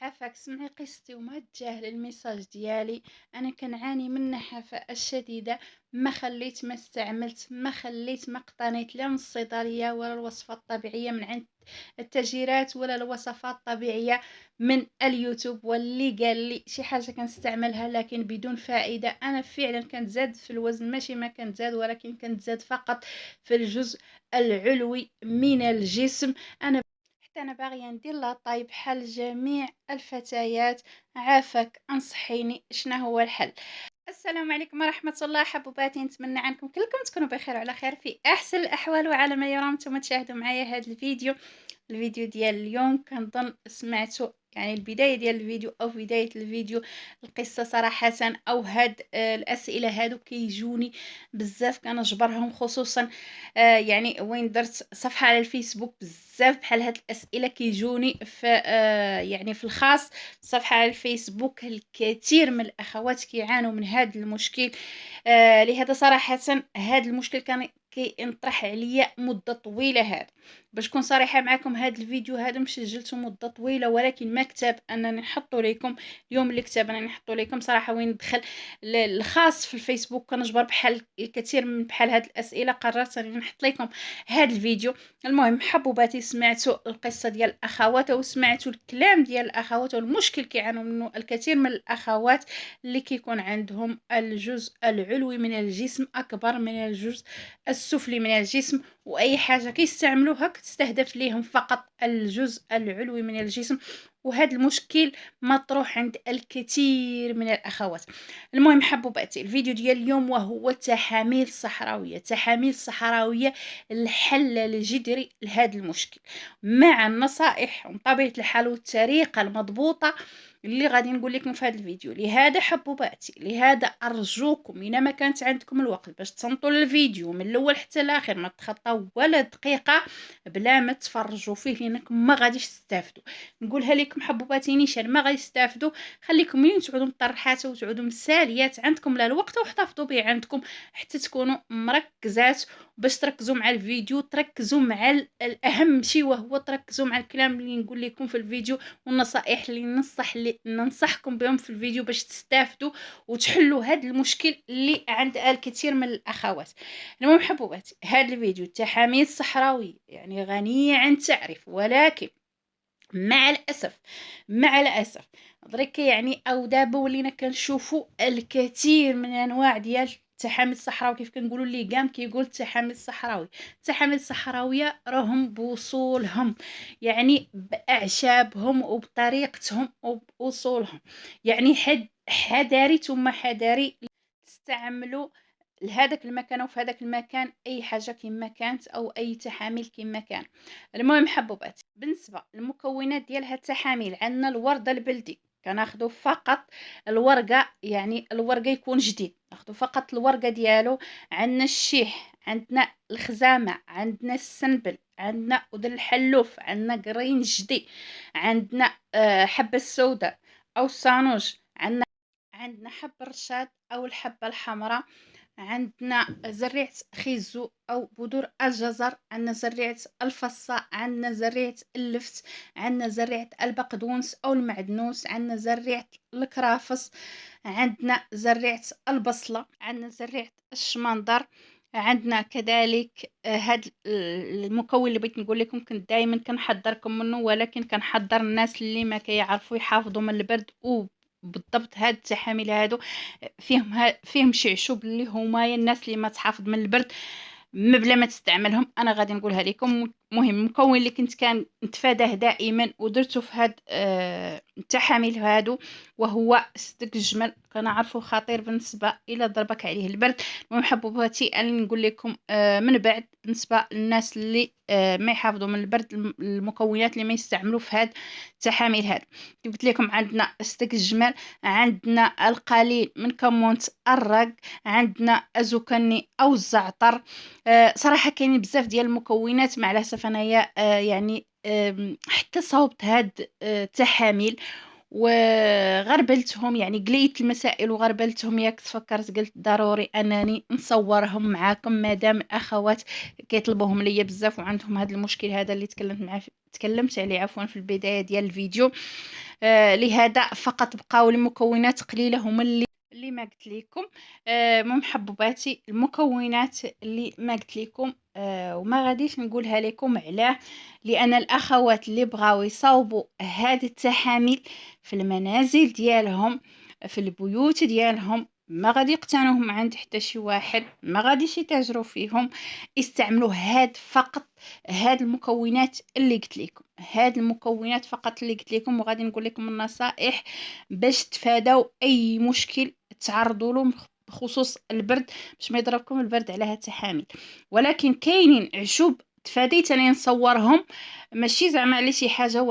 عافاك سمعي قصتي وما تجاهلي الميساج ديالي. انا كنعاني من النحافه الشديده. ما استعملت ما خليت ما اقتنيت لا من الصيدليه ولا الوصفات الطبيعيه من عند التاجيرات ولا الوصفات الطبيعيه من اليوتيوب، واللي قال لي شي حاجه كنستعملها لكن بدون فائده. انا فعلا كنتزاد في الوزن، ماشي ما كنتزاد ولكن كنتزاد فقط في الجزء العلوي من الجسم. حتى أنا باغية ندير لاطاي بحال جميع الفتيات. عافاك انصحيني شنو هو الحل؟ السلام عليكم ورحمة الله حبوباتي، نتمنى عنكم كلكم تكونوا بخير وعلى خير في أحسن الأحوال، وعلى ما يرام نتوما تشاهدوا معايا هذا الفيديو ديال اليوم. كنظن سمعتوا يعني البداية ديال الفيديو أو بداية الفيديو. القصة صراحة أو هاد الأسئلة هادو كيجوني بزاف كنجبرهم، خصوصا يعني وين درت صفحة على الفيسبوك بزاف بحال هاد الأسئلة كيجوني في يعني في الخاص صفحة على الفيسبوك. الكثير من الأخوات كيعانوا من هاد المشكل. لهذا صراحة هاد المشكل كان كينطرح عليا مدة طويلة. هذا باش نكون صريحه معكم، هذا الفيديو هذا مسجلته مده طويله، ولكن ما كتاب انني نحطه لكم اليوم. اللي كتاب انني نحطه لكم صراحه وين ندخل الخاص في الفيسبوك كنجبر بحال الكثير من بحال هاد الاسئله، قررت انني نحط لكم هذا الفيديو. المهم حبوباتي، سمعتوا القصه ديال الاخوات وسمعتوا الكلام ديال الاخوات والمشكل كيعانوا منه الكثير من الاخوات اللي كيكون عندهم الجزء العلوي من الجسم اكبر من الجزء السفلي من الجسم، واي حاجه كيستعملوها كتستهدف ليهم فقط الجزء العلوي من الجسم. وهذا المشكل مطروح عند الكثير من الاخوات. المهم حبوباتي، الفيديو ديال اليوم وهو التحاميل الصحراويه. التحاميل الصحراويه الحل الجذري لهذا المشكل، مع النصائح وطبيعه الحال والطريقه المضبوطه اللي غادي نقول لكم في هذا الفيديو. لهذا حبوباتي، لهذا ارجوكم اذا ما كانت عندكم الوقت باش تصنتوا للفيديو من الاول حتى الاخر، ما تخطاو ولا دقيقه بلا ما تفرجوا فيه، لانكم ما غاديش تستافدوا. نقولها لكم حبوباتي نيشان ما غادي تستافدوا. خليكم مين تعودوا مطرحات وتعودوا مساليات، عندكم لا الوقت واحتفظوا به عندكم حتى تكونوا مركزات. باش تركزوا مع الفيديو تركزوا مع الاهم شيء، وهو تركزوا مع الكلام اللي نقول لكم في الفيديو والنصائح اللي ننصحكم بهم في الفيديو باش تستافدوا وتحلوا هذا المشكل اللي عند الكثير من الاخوات. المهم حبوباتي، هذا الفيديو التحاميل الصحراوي يعني غنية عن تعريف، ولكن مع الاسف درك يعني او دابا ولينا كنشوفوا الكثير من انواع ديال التحامل الصحراوي. كيف كنقولوا اللي قام كيقول التحامل الصحراوي. التحامل الصحراويه راهم بوصولهم، يعني باعشابهم وبطريقتهم وبوصولهم. يعني حذاري ثم حذاري تستعملوا لهذاك المكان وفي هذاك المكان اي حاجه كما كانت او اي تحاميل كما كان. المهم حبوباتي، بالنسبه للمكونات ديال هاد التحاميل عندنا الورده البلدي. كناخذوا فقط الورقه، يعني الورقه يكون جديد، ناخذوا فقط الورقه ديالو. عندنا الشيح، عندنا الخزامه، عندنا السنبل، عندنا ودن الحلوف، عندنا قرين جدي، عندنا حبه السوداء او الصانوج، عندنا حب الرشاد او الحبه الحمراء، عندنا زريعة خيزو أو بذور الجزر، عندنا زريعة الفصة، عندنا زريعة اللفت، عندنا زريعة البقدونس أو المعدنوس، عندنا زريعة الكرافس، عندنا زريعة البصلة، عندنا زريعة الشمندر. عندنا كذلك هاد المكون اللي بغيت نقول لكم كنت دائما كنحضركم منه، ولكن كنحضر الناس اللي ما كيعرفوا يحافظوا من البرد. بالضبط هاد التحامل هادو فيهم شعشوب اللي هما الناس اللي ما تحافظ من البرد ما بلا ما تستعملهم. انا غادي نقولها لكم. مهم المكون اللي كنت كان نتفاداه دائما ودرته في هاد التحامل هادو وهو صدق الجمل. كنعرفو خطير بالنسبه الى ضربك عليه البرد. المهم حبوباتي انا نقول لكم من بعد بالنسبه للناس اللي ما يحافظوا من البرد المكونات اللي ما يستعملوا في هاد التحامل هاد. قلت لكم عندنا صدق الجمل، عندنا القليل من كمون الرق، عندنا ازوكني او الزعتر. صراحه كاينين بزاف ديال المكونات. مع الاسف انايا يعني حتى صوبت هاد التحاميل وغربلتهم، يعني قليت المسائل وغربلتهم. ياك تفكرت قلت ضروري انني نصورهم معاكم مادام الاخوات كيطلبوهم ليا بزاف وعندهم هذا المشكل هذا اللي تكلمت عليه عفوا في البدايه ديال الفيديو. لهذا فقط بقاو المكونات قليله هما اللي ما قلت لكم. المهم حبوباتي، المكونات اللي ما قلت لكم وما غاديش نقولها لكم علاه، لان الاخوات اللي بغاو يصاوبوا هذه التحاميل في المنازل ديالهم، في البيوت ديالهم، ما غادي يقتنوهم عند حتى شي واحد، ما غاديش يتاجروا فيهم، استعملوا هاد فقط، هاد المكونات اللي قلت لكم، هاد المكونات فقط اللي قلت لكم. وغادي نقول لكم النصائح باش تفاداو اي مشكل تعرضوا له بخصوص البرد، باش ما يضربكم البرد على هاد التحامل. ولكن كاينين عشوب تفاديت اني نصورهم، ماشي زعما على شي حاجه،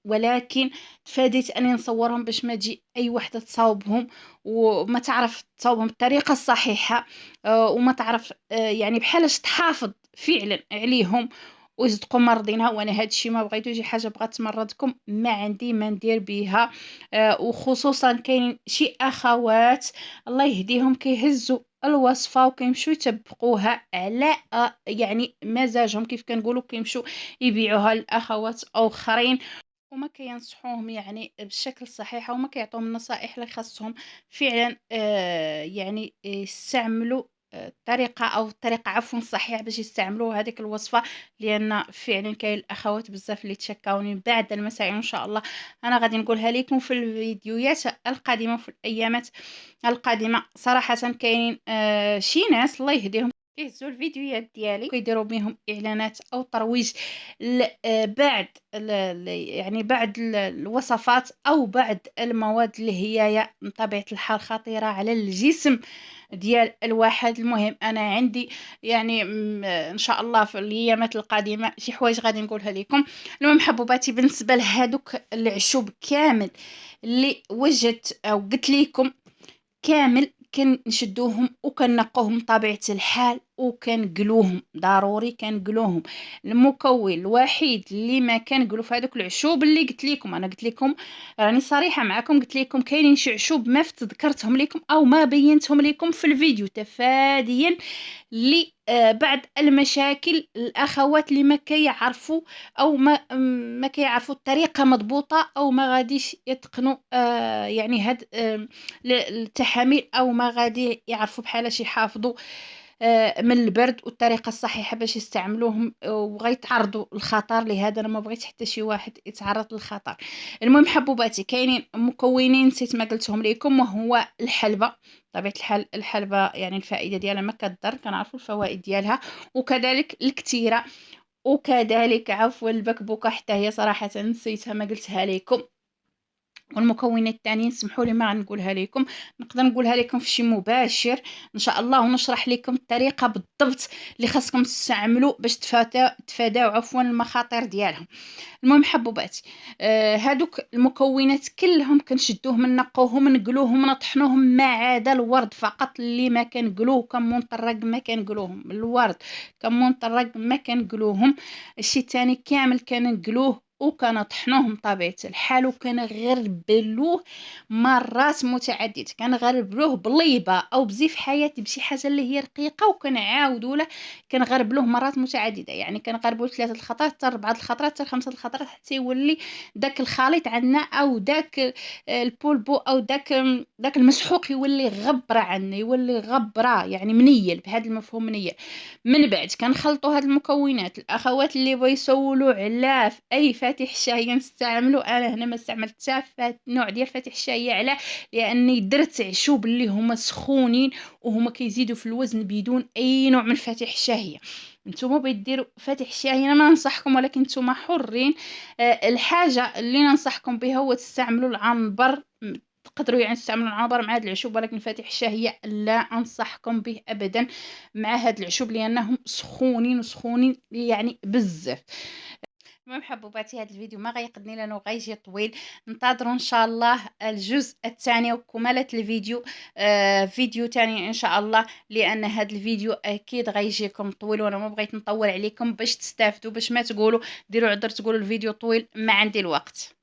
ولكن تفاديت اني نصورهم باش ما تجي اي وحده تصاوبهم وما تعرف تصاوبهم بالطريقه الصحيحه، وما تعرف يعني بحالاش تحافظ فعلا عليهم ويصدقوا مرضينها. وانا هذا الشيء ما بغيتو يجي حاجه بغات تمرضكم، ما عندي ما ندير بها. وخصوصا كاين شي اخوات الله يهديهم كيهزوا الوصفه وكيمشوا يطبقوها على يعني مزاجهم، كيف كنقولوا كيمشوا يبيعوها لاخوات اخرين، وما كينصحوهم يعني بالشكل الصحيح، وما كيعطوهم النصائح اللي خاصهم فعلا يعني يستعملوا الطريقة أو الطريقة عفوا صحيحة باش يستعملوا هذيك الوصفة. لأن فعلا كاين الأخوات بزاف اللي تشكاوني بعد المسائل إن شاء الله أنا غادي نقولها لكم في الفيديوهات القادمة وفي الأيامات القادمة. صراحة كاينين شي ناس الله يهديهم كيهزوا الفيديوهات ديالي وكيديروا بهم اعلانات او ترويج بعد يعني بعد الوصفات او بعد المواد اللي هي من طبيعه الحال خطيره على الجسم ديال الواحد. المهم انا عندي يعني ان شاء الله في الايامات القادمه شي حوايج غادي نقولها لكم. المهم حبوباتي، بالنسبه لهذوك العشوب كامل اللي وجدت او قلت لكم كامل، كنشدوهم وكنقوهم بطبيعة الحال وكنقلوهم، ضروري كنقلوهم. المكون الوحيد اللي ما كنقلو في هذوك العشوب اللي قلت لكم، انا قلت لكم راني صريحه معكم، قلت لكم كاينين شي عشوب ما تذكرتهم لكم او ما بينتهم لكم في الفيديو تفاديا لبعض المشاكل الاخوات اللي ما كيعرفوا او ما كيعرفوا الطريقه مضبوطه، او ما غاديش يتقنوا يعني هاد التحاميل، او ما غادي يعرفوا بحالاش يحافظوا من البرد والطريقه الصحيحه باش يستعملوهم، وغيتعرضوا للخطر. لهذا انا ما بغيت حتى شي واحد يتعرض للخطر. المهم حبوباتي، كاينين مكونين نسيت ما قلتهم لكم، وهو الحلبه. بطبيعه الحال الحلبه يعني الفائده ديالها ما كتضر، كنعرفوا الفوائد ديالها، وكذلك الكتيره، وكذلك عفوا البكبوكه حتى هي صراحه نسيتها ما قلتها لكم. والمكونات الثانيين سمحوا لي ما غنقولها لكم، نقدر نقولها لكم في شي مباشر ان شاء الله، ونشرح لكم الطريقه بالضبط اللي خاصكم تستعملوا باش تفاداو عفوا المخاطر ديالهم. المهم حبوباتي، هادوك المكونات كلهم كنشدوهم نقوهم نقلوهم نطحنوهم ما عدا الورد فقط اللي ما كنقلوه، كمون طرق ما كنقلوهم، الورد كمون طرق ما كنقلوهم. الشيء الثاني كامل كنقلوه وكنطحنوه بطبيعه الحال، وكنغربلوه مرات متعدده، كنغربلوه بليبه او بزيف حياتي بشي حاجه اللي هي رقيقه، وكنعاودوا له كنغربلوه مرات متعدده، يعني كنغربلوه 3 الخطرات حتى 4 الخطرات حتى 5 الخطرات حتى يولي داك الخليط عندنا، او داك البولبو او داك المسحوق يولي غبره عندنا، يولي غبره يعني منيل، بهذا المفهوم منيل. من بعد كنخلطوا هاد المكونات. الاخوات اللي بغاو يسولوا على اي فاتح الشهيه نستعملوا، انا هنا ما استعملت حتى نوع ديال فاتح الشهيه. علاه؟ لاني درت عشوب اللي هما سخونين وهما كيزيدوا في الوزن بدون اي نوع من فاتح الشهيه. نتوما بغيتو ديروا فاتح الشهيه انا ما ننصحكم، ولكن نتوما حرين. الحاجه اللي ننصحكم بها هو تستعملوا العنبر، تقدروا يعني تستعملوا العنبر مع هاد العشوب، ولكن فاتح الشهيه لا انصحكم به ابدا مع هاد العشوب، لانهم سخونين وسخونين يعني بزاف. المهم حبوباتي، هذا الفيديو ما غيقدني لانه غيجي طويل، انتظروا ان شاء الله الجزء الثاني وكمالة الفيديو، فيديو ثاني ان شاء الله، لان هذا الفيديو اكيد غيجيكم طويل، وانا ما بغيت نطول عليكم باش تستافدوا، باش ما تقولوا ديروا عذر تقولوا الفيديو طويل، ما عندي الوقت.